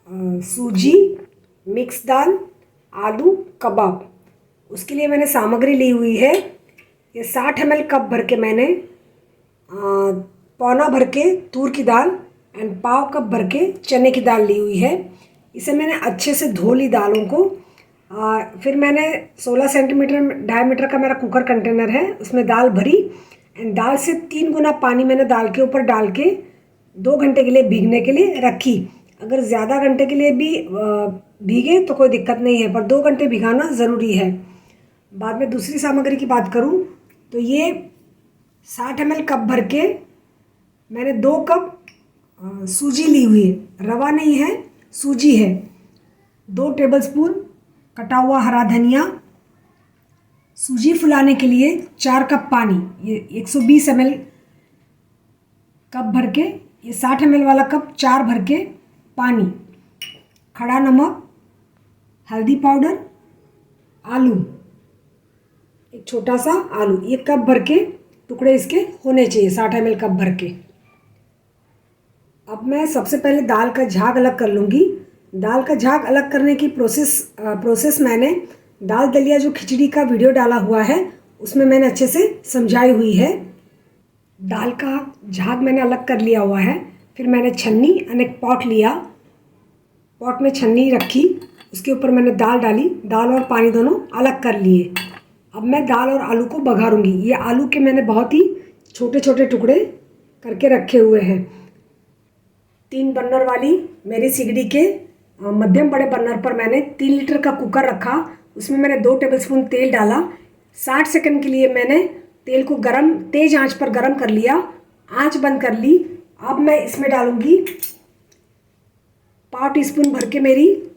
सूजी, मिक्स दाल, आलू, कबाब। उसके लिए मैंने सामग्री ली हुई है, ये 60 ml कप भर के मैंने पौना भर के तूर की दाल एंड पाव कप भर के चने की दाल ली हुई है। इसे मैंने अच्छे से धो ली दालों को। फिर मैंने 16 सेंटीमीटर डायमीटर का मेरा कुकर कंटेनर है, उसमें दाल भरी एंड दाल से 3 गुना पानी मैंने दाल के ऊपर डाल के 2 घंटे के लिए भीगने के लिए रखी। अगर ज़्यादा घंटे के लिए भी भीगे तो कोई दिक्कत नहीं है, पर 2 घंटे भिगाना ज़रूरी है। बाद में दूसरी सामग्री की बात करूं तो ये 60 ml कप भर के मैंने 2 कप सूजी ली हुई है, रवा नहीं है, सूजी है। 2 टेबलस्पून कटा हुआ हरा धनिया। सूजी फुलाने के लिए 4 कप पानी, ये 120 ml कप भर के, ये 60 ml वाला कप 4 भर के पानी। खड़ा नमक, हल्दी पाउडर, आलू, एक छोटा सा आलू, ये कप भर के टुकड़े इसके होने चाहिए, 60 ml कप भर के। अब मैं सबसे पहले दाल का झाग अलग कर लूँगी। दाल का झाग अलग करने की प्रोसेस मैंने दाल दलिया जो खिचड़ी का वीडियो डाला हुआ है उसमें मैंने अच्छे से समझाई हुई है। दाल का झाग मैंने अलग कर लिया हुआ है। फिर मैंने छन्नी यानी पॉट लिया, पॉट में छन्नी रखी, उसके ऊपर मैंने दाल डाली, दाल और पानी दोनों अलग कर लिए। अब मैं दाल और आलू को बघारूंगी। ये आलू के मैंने बहुत ही छोटे छोटे टुकड़े करके रखे हुए हैं। 3 बर्नर वाली मेरी सिगड़ी के मध्यम बड़े बर्नर पर मैंने 3 लीटर का कुकर रखा, उसमें मैंने 2 टेबलस्पून तेल डाला। 60 सेकंड के लिए मैंने तेल को तेज आंच पर गरम कर लिया, आंच बंद कर ली। अब मैं इसमें डालूंगी पाव टी स्पून भर के, मेरी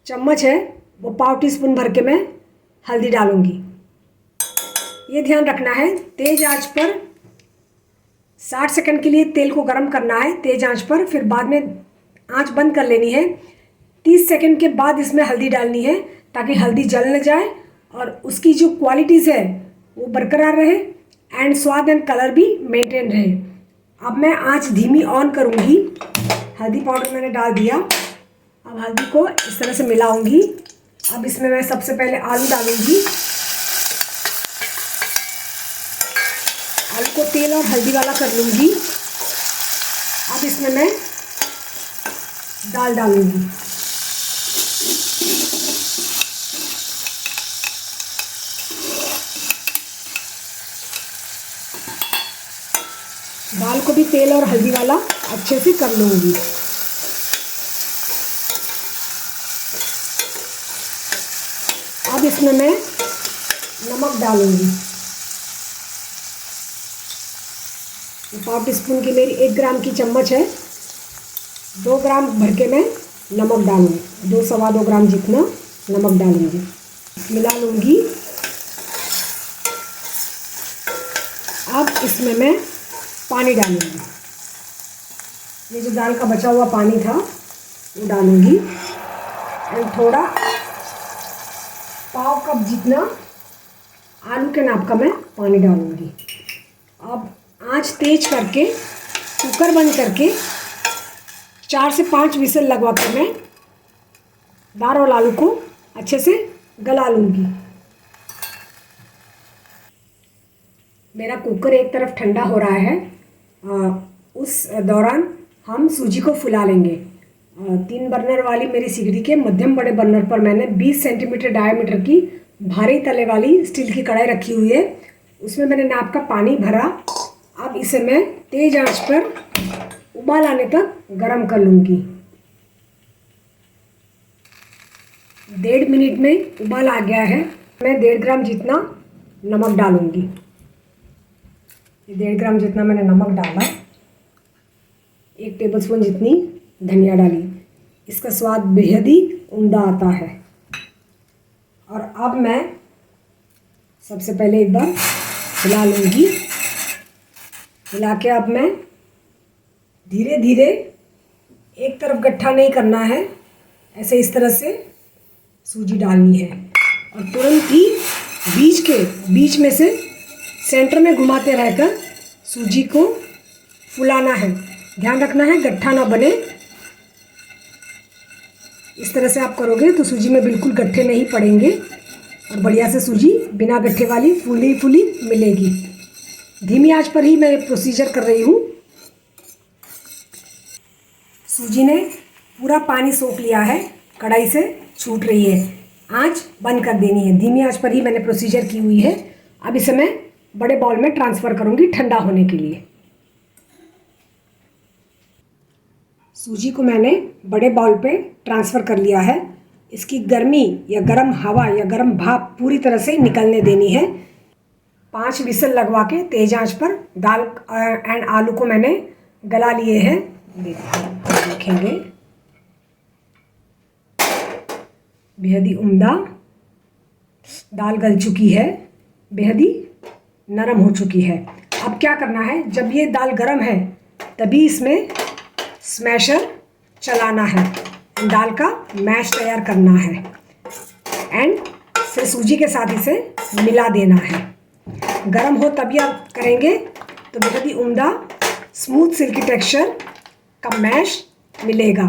चम्मच है वो पाव टी स्पून भर के मैं हल्दी डालूंगी। ये ध्यान रखना है तेज आंच पर 60 सेकंड के लिए तेल को गरम करना है तेज आंच पर, फिर बाद में आंच बंद कर लेनी है। 30 सेकंड के बाद इसमें हल्दी डालनी है ताकि हल्दी जल न जाए और उसकी जो क्वालिटीज़ है वो बरकरार रहे एंड स्वाद एंड कलर भी मेंटेन रहे। अब मैं आंच धीमी ऑन करूँगी। हल्दी पाउडर मैंने डाल दिया। अब हल्दी को इस तरह से मिलाऊंगी। अब इसमें मैं सबसे पहले आलू डालूंगी। आलू को तेल और हल्दी वाला कर लूँगी। अब इसमें मैं दाल डालूंगी। दाल को भी तेल और हल्दी वाला अच्छे से कर लूँगी। अब इसमें मैं नमक डालूंगी। पाव टी स्पून की मेरी 1 ग्राम की चम्मच है, 2 ग्राम भर के मैं नमक डालूंगी, 2 सवा 2 ग्राम जितना नमक डालूंगी। मिला लूँगी। अब इसमें मैं पानी डालूंगी। ये जो दाल का बचा हुआ पानी था वो डालूंगी एंड थोड़ा पाव कप जितना आलू के नाप का मैं पानी डालूंगी। अब आंच तेज करके कुकर बंद करके 4 से 5 विसल लगवा कर मैं दाल और आलू को अच्छे से गला लूँगी। मेरा कुकर एक तरफ ठंडा हो रहा है, उस दौरान हम सूजी को फुला लेंगे। 3 बर्नर वाली मेरी सिगड़ी के मध्यम बड़े बर्नर पर मैंने 20 सेंटीमीटर डायमीटर की भारी तले वाली स्टील की कढ़ाई रखी हुई है, उसमें मैंने नाप का पानी भरा। अब इसे मैं तेज आंच पर उबाल आने तक गरम कर लूँगी। 1.5 मिनट में उबाल आ गया है। मैं 1.5 ग्राम जितना नमक डालूँगी। 1.5 ग्राम जितना मैंने नमक डाला। 1 टेबलस्पून जितनी धनिया डाली। इसका स्वाद बेहद ही उम्दा आता है। और अब मैं सबसे पहले एक बार हिला लूँगी। हिला के अब मैं धीरे धीरे, एक तरफ गट्ठा नहीं करना है, ऐसे इस तरह से सूजी डालनी है और तुरंत ही बीच में से सेंटर में घुमाते रहकर सूजी को फुलाना है। ध्यान रखना है गट्ठा ना बने। इस तरह से आप करोगे तो सूजी में बिल्कुल गट्ठे नहीं पड़ेंगे और बढ़िया से सूजी बिना गट्ठे वाली फूली फूली मिलेगी। धीमी आंच पर ही मैं प्रोसीजर कर रही हूँ। सूजी ने पूरा पानी सोख लिया है, कढ़ाई से छूट रही है। आंच बंद कर देनी है, धीमी आंच पर ही मैंने प्रोसीजर की हुई है। अब इसे मैं बड़े बाउल में ट्रांसफ़र करूँगी ठंडा होने के लिए। सूजी को मैंने बड़े बाउल पे ट्रांसफ़र कर लिया है। इसकी गर्मी या गर्म हवा या गर्म भाप पूरी तरह से निकलने देनी है। 5 विसल लगवा के तेज़ आंच पर दाल एंड आलू को मैंने गला लिए हैं। देखेंगे बेहद ही उम्दा दाल गल चुकी है, बेहद ही नरम हो चुकी है। अब क्या करना है, जब ये दाल गरम है तभी इसमें स्मैशर चलाना है, दाल का मैश तैयार करना है एंड फिर सूजी के साथ इसे मिला देना है। गरम हो तभी आप करेंगे तो बहुत ही उम्दा स्मूथ सिल्की टेक्सचर का मैश मिलेगा।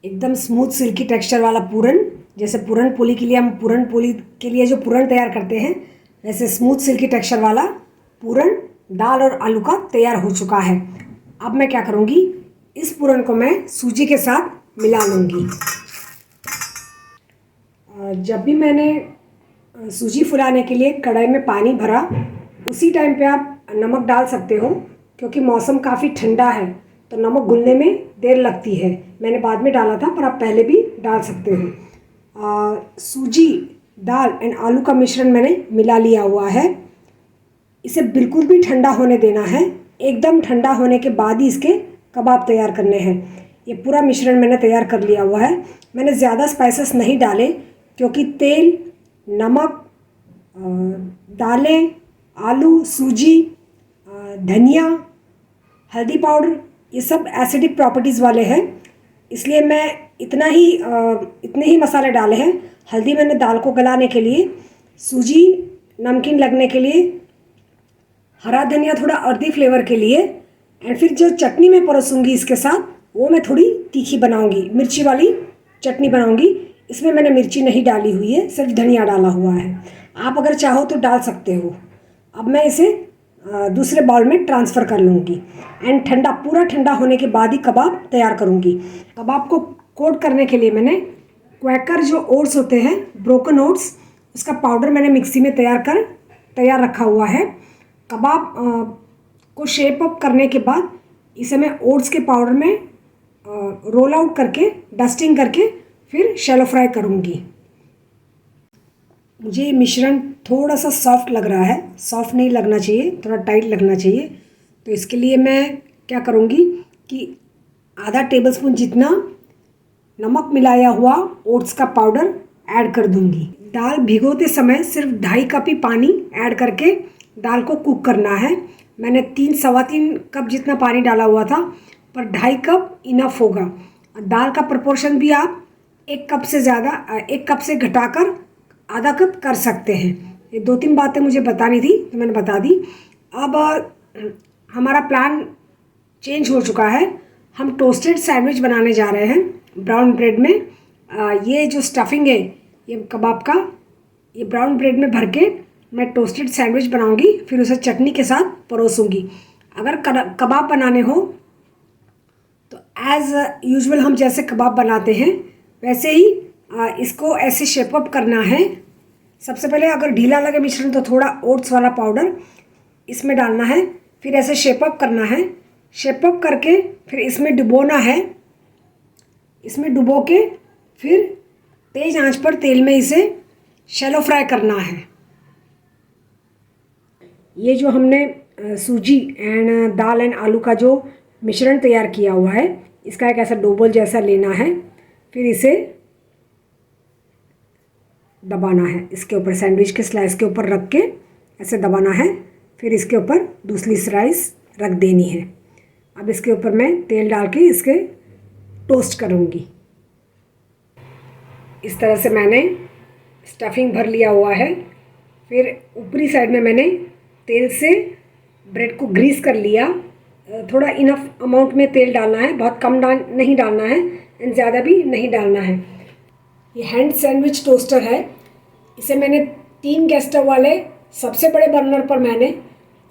एकदम स्मूथ सिल्की टेक्सचर वाला पूरन, जैसे पूरन पोली के लिए हम पूरन पोली के लिए जो पूरन तैयार करते हैं, वैसे स्मूथ सिल्की टेक्सचर वाला पूरन दाल और आलू का तैयार हो चुका है। अब मैं क्या करूँगी, इस पूरन को मैं सूजी के साथ मिला लूँगी। जब भी मैंने सूजी फुलाने के लिए कढ़ाई में पानी भरा, उसी टाइम पे आप नमक डाल सकते हो, क्योंकि मौसम काफ़ी ठंडा है तो नमक घुलने में देर लगती है। मैंने बाद में डाला था पर आप पहले भी डाल सकते हो। सूजी, दाल एंड आलू का मिश्रण मैंने मिला लिया हुआ है। इसे बिल्कुल भी ठंडा होने देना है। एकदम ठंडा होने के बाद ही इसके कबाब तैयार करने हैं। ये पूरा मिश्रण मैंने तैयार कर लिया हुआ है। मैंने ज़्यादा स्पाइसेस नहीं डाले, क्योंकि तेल, नमक, दालें, आलू, सूजी, धनिया, हल्दी पाउडर, ये सब एसिडिक प्रॉपर्टीज़ वाले हैं, इसलिए मैं इतने ही मसाले डाले हैं। हल्दी मैंने दाल को गलाने के लिए, सूजी नमकीन लगने के लिए, हरा धनिया थोड़ा अर्दी फ्लेवर के लिए, एंड फिर जो चटनी मैं परोसूँगी इसके साथ, वो मैं थोड़ी तीखी बनाऊँगी, मिर्ची वाली चटनी बनाऊँगी। इसमें मैंने मिर्ची नहीं डाली हुई है, सिर्फ धनिया डाला हुआ है। आप अगर चाहो तो डाल सकते हो। अब मैं इसे दूसरे बाउल में ट्रांसफ़र कर लूँगी एंड पूरा ठंडा होने के बाद ही कबाब तैयार करूँगी। कबाब को कोट करने के लिए मैंने क्वैकर जो ओट्स होते हैं, ब्रोकन ओट्स, उसका पाउडर मैंने मिक्सी में तैयार रखा हुआ है। कबाब को शेप अप करने के बाद इसे मैं ओट्स के पाउडर में रोल आउट करके, डस्टिंग करके फिर शैलो फ्राई करूँगी। मुझे ये मिश्रण थोड़ा सा सॉफ्ट लग रहा है, सॉफ्ट नहीं लगना चाहिए, थोड़ा टाइट लगना चाहिए। तो इसके लिए मैं क्या करूँगी कि आधा टेबलस्पून जितना नमक मिलाया हुआ ओट्स का पाउडर ऐड कर दूँगी। दाल भिगोते समय सिर्फ 2.5 कप ही पानी ऐड करके दाल को कुक करना है। मैंने 3-3.25 कप जितना पानी डाला हुआ था, पर 2.5 कप इनफ होगा। दाल का प्रोपोर्शन भी आप 1 कप से घटाकर आधा कप कर सकते हैं। ये 2-3 बातें मुझे बतानी थी तो मैंने बता दी। अब हमारा प्लान चेंज हो चुका है। हम टोस्टेड सैंडविच बनाने जा रहे हैं ब्राउन ब्रेड में। ये जो स्टफिंग है ये कबाब का, ये ब्राउन ब्रेड में भर के मैं टोस्टेड सैंडविच बनाऊंगी, फिर उसे चटनी के साथ परोसूंगी। अगर कबाब बनाने हो तो एज़ यूजुअल हम जैसे कबाब बनाते हैं वैसे ही इसको ऐसे शेप अप करना है। सबसे पहले अगर ढीला लगे मिश्रण तो थोड़ा ओट्स वाला पाउडर इसमें डालना है, फिर ऐसे शेप अप करना है। शेप अप करके फिर इसमें डुबोना है। इसमें डुबो के फिर तेज़ आंच पर तेल में इसे शैलो फ्राई करना है। ये जो हमने सूजी एंड दाल एंड आलू का जो मिश्रण तैयार किया हुआ है, इसका एक ऐसा डोबल जैसा लेना है, फिर इसे दबाना है। इसके ऊपर सैंडविच के स्लाइस के ऊपर रख के ऐसे दबाना है, फिर इसके ऊपर दूसरी स्लाइस रख देनी है। अब इसके ऊपर मैं तेल डाल के इसके टोस्ट करूँगी। इस तरह से मैंने स्टफिंग भर लिया हुआ है। फिर ऊपरी साइड में मैंने तेल से ब्रेड को ग्रीस कर लिया। थोड़ा इनफ अमाउंट में तेल डालना है, बहुत कम नहीं डालना है। एंड ज़्यादा भी नहीं डालना है। ये हैंड सैंडविच टोस्टर है। इसे मैंने 3 गैस स्टव वाले सबसे बड़े बर्नर पर मैंने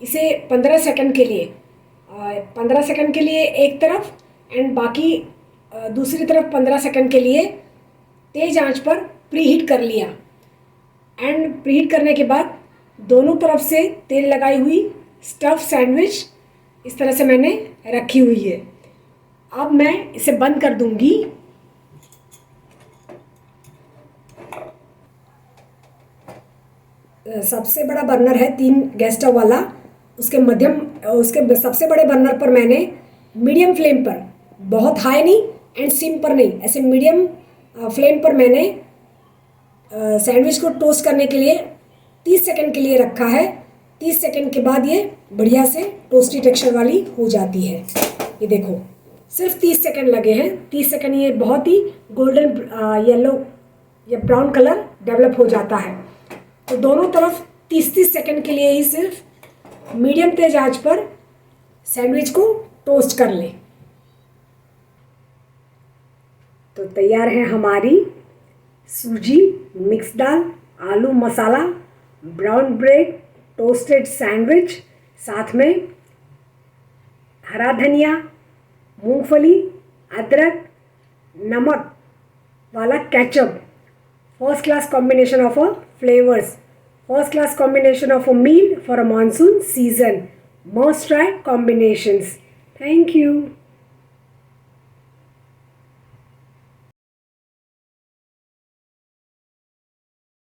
इसे 15 सेकंड के लिए 15 सेकंड के लिए एक तरफ एंड बाकी दूसरी तरफ 15 सेकंड के लिए तेज़ आंच पर प्रीहीट कर लिया। एंड प्रीहीट करने के बाद दोनों तरफ से तेल लगाई हुई स्टफ सैंडविच इस तरह से मैंने रखी हुई है। अब मैं इसे बंद कर दूंगी। सबसे बड़ा बर्नर है 3 गैस स्टव वाला, उसके सबसे बड़े बर्नर पर मैंने मीडियम फ्लेम पर, बहुत हाई नहीं एंड सिम पर नहीं, ऐसे मीडियम फ्लेम पर मैंने सैंडविच को टोस्ट करने के लिए 30 सेकंड के लिए रखा है। 30 सेकंड के बाद ये बढ़िया से टोस्टी टेक्सचर वाली हो जाती है। ये देखो, सिर्फ 30 सेकंड लगे हैं। 30 सेकंड ये बहुत ही गोल्डन येलो या ब्राउन कलर डेवलप हो जाता है। तो दोनों तरफ 30-30 सेकंड के लिए ही सिर्फ मीडियम तेज आंच पर सैंडविच को टोस्ट कर लें। तो तैयार है हमारी सूजी मिक्स दाल आलू मसाला ब्राउन ब्रेड टोस्टेड सैंडविच, साथ में हरा धनिया, मूंगफली, अदरक, नमक वाला ketchup. First class combination of a flavors, first class combination of a meal for a monsoon season. Must try combinations. Thank you.